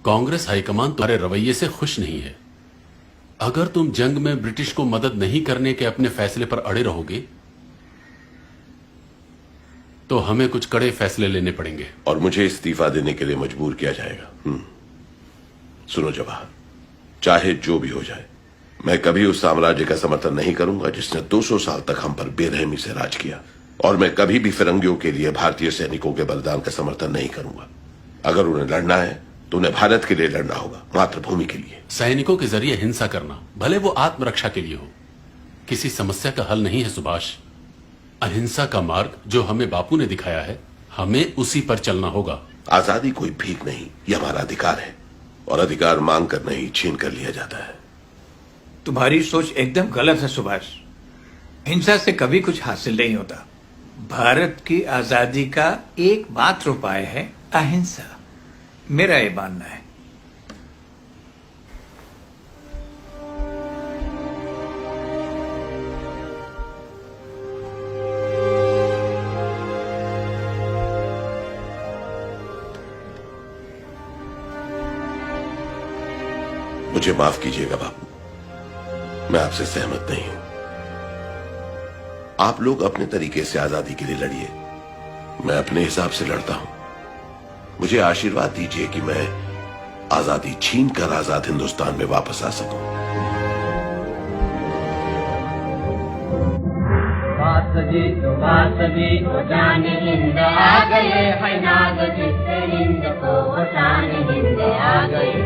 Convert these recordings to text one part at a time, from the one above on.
Congress high command तुम्हारे रवैये से खुश नहीं है। अगर तुम जंग में ब्रिटिश को मदद नहीं करने के अपने फैसले पर अड़े रहोगे तो हमें कुछ कड़े फैसले लेने पड़ेंगे और मुझे इस्तीफा देने के लिए मजबूर किया जाएगा। सुनो जवाहर, चाहे जो भी हो जाए, मैं कभी उस साम्राज्य का समर्थन नहीं करूंगा जिसने 200 साल तक हम पर बेरहमी से राज किया, और मैं कभी भी फिरंगियों के लिए भारतीय सैनिकों के बलिदान का समर्थन नहीं करूंगा। अगर उन्हें लड़ना है तो उन्हें भारत के लिए लड़ना होगा, मातृभूमि के लिए। सैनिकों के जरिए हिंसा करना, भले वो आत्मरक्षा के लिए हो, किसी समस्या का हल नहीं है सुभाष। अहिंसा का मार्ग जो हमें बापू ने दिखाया है, हमें उसी पर चलना होगा। आजादी कोई भीख नहीं, ये हमारा अधिकार है, और अधिकार मांग कर नहीं, छीन कर लिया जाता है। तुम्हारी सोच एकदम गलत है सुभाष। हिंसा से कभी कुछ हासिल नहीं होता। भारत की आजादी का एकमात्र उपाय है अहिंसा, मेरा ये मानना है। मुझे माफ कीजिएगा बापू, मैं आपसे सहमत नहीं हूं। आप लोग अपने तरीके से आजादी के लिए लड़िए, मैं अपने हिसाब से लड़ता हूं। मुझे आशीर्वाद दीजिए कि मैं आजादी छीन कर आजाद हिंदुस्तान में वापस आ सकूं। तो जाने हिंद आ गए है नाग जिससे हिंद को शान हिंद आ गए।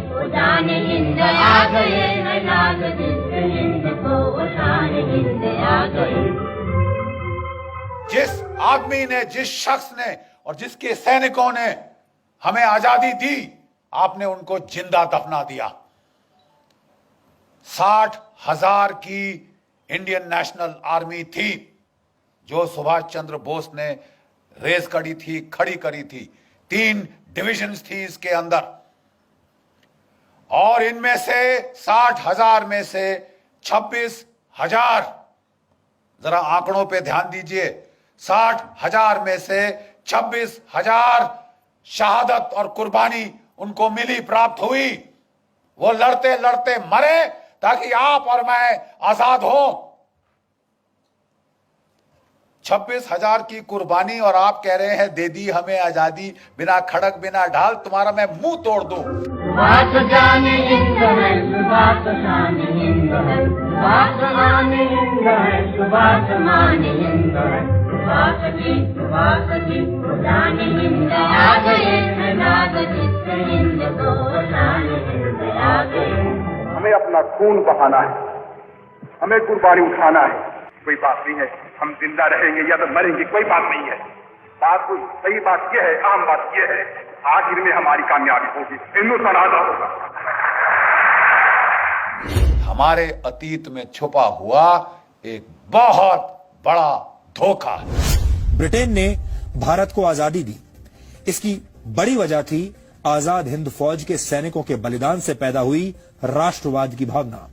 तो जाने हिंद आ गए है नाग जिससे हिंद को शान हिंद आ गए। जिस आदमी ने, जिस शख्स ने और जिसके सैनिकों ने हमें आजादी दी, आपने उनको जिंदा दफना दिया। 60,000 की इंडियन नेशनल आर्मी थी जो सुभाष चंद्र बोस ने रेस करी थी, खड़ी करी थी। 3 डिविजन्स थी इसके अंदर, और इनमें से 60,000 में से 26,000, जरा आंकड़ों पे ध्यान दीजिए, 60,000 में से 26,000 शहादत और कुर्बानी उनको मिली, प्राप्त हुई। वो लड़ते लड़ते मरे ताकि आप और मैं आजाद हो। 26,000 की कुर्बानी, और आप कह रहे हैं दे दी हमें आजादी, बिना खड़क बिना ढाल। तुम्हारा मैं मुंह तोड़ दूं। सुभाष जाने हिंद है, सुभाष शान हिंद है, सुभाष मान हिंद है, सुभाष मान हिंद है। सुभाष जी जाने हिंद आ गए है नाग जिससे हिंद को शान हिंद आ गए। हमें अपना खून बहाना है, हमें कुर्बानी उठाना है। कोई बात नहीं है, हम जिंदा रहेंगे या तो मरेंगे, कोई बात नहीं है। बात कोई सही बात यह है, आम बात यह है, आखिर में हमारी कामयाबी होगी, हिंदुस्तान आजाद होगा। हमारे अतीत में छुपा हुआ एक बहुत बड़ा धोखा है। ब्रिटेन ने भारत को आजादी दी, इसकी बड़ी वजह थी आजाद हिंद फौज के सैनिकों के बलिदान से पैदा हुई राष्ट्रवाद की भावना।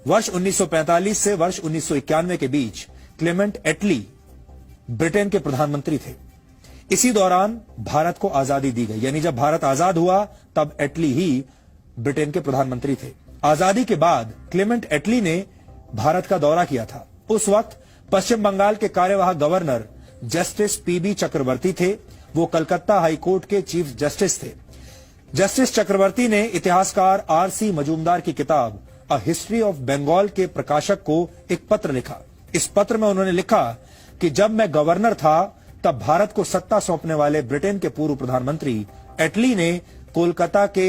वर्ष 1945 से वर्ष 1991 के बीच क्लेमेंट एटली ब्रिटेन के प्रधानमंत्री थे। इसी दौरान भारत को आजादी दी गई, यानी जब भारत आजाद हुआ तब एटली ही ब्रिटेन के प्रधानमंत्री थे। आजादी के बाद क्लेमेंट एटली ने भारत का दौरा किया था। उस वक्त पश्चिम बंगाल के कार्यवाहक गवर्नर जस्टिस पीबी चक्रवर्ती थे। वो कलकत्ता हाईकोर्ट के चीफ जस्टिस थे। जस्टिस चक्रवर्ती ने इतिहासकार आरसी मजूमदार की किताब अ हिस्ट्री ऑफ बंगाल के प्रकाशक को एक पत्र लिखा। इस पत्र में उन्होंने लिखा कि जब मैं गवर्नर था तब भारत को सत्ता सौंपने वाले ब्रिटेन के पूर्व प्रधानमंत्री एटली ने कोलकाता के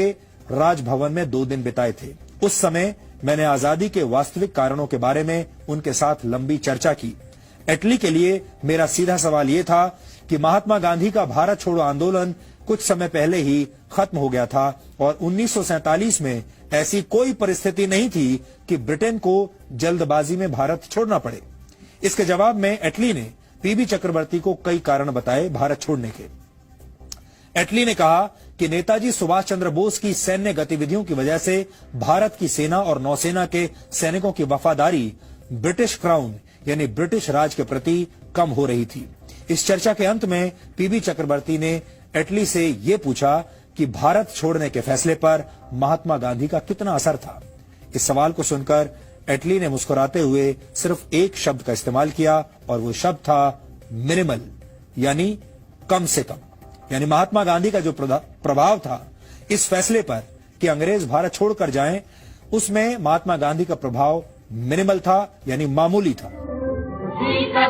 राजभवन में 2 दिन बिताए थे। उस समय मैंने आजादी के वास्तविक कारणों के बारे में उनके साथ लंबी चर्चा की। एटली के लिए मेरा सीधा सवाल यह था कि महात्मा गांधी का भारत छोड़ो आंदोलन कुछ समय पहले ही खत्म हो गया था और 1947 में ऐसी कोई परिस्थिति नहीं थी कि ब्रिटेन को जल्दबाजी में भारत छोड़ना पड़े। इसके जवाब में एटली ने पीबी चक्रवर्ती को कई कारण बताए भारत छोड़ने के। एटली ने कहा कि नेताजी सुभाष चंद्र बोस की सैन्य गतिविधियों की वजह से भारत की सेना और नौसेना के सैनिकों की वफादारी ब्रिटिश क्राउन यानी ब्रिटिश राज के प्रति कम हो रही थी। इस चर्चा के अंत में पीबी चक्रवर्ती ने एटली से यह पूछा कि भारत छोड़ने के फैसले पर महात्मा गांधी का कितना असर था। इस सवाल को सुनकर एटली ने मुस्कुराते हुए सिर्फ एक शब्द का इस्तेमाल किया और वो शब्द था मिनिमल, यानी कम से कम। यानी महात्मा गांधी का जो प्रभाव था इस फैसले पर कि अंग्रेज भारत छोड़कर जाएं, उसमें महात्मा गांधी का प्रभाव मिनिमल था, यानी मामूली था। खुशी का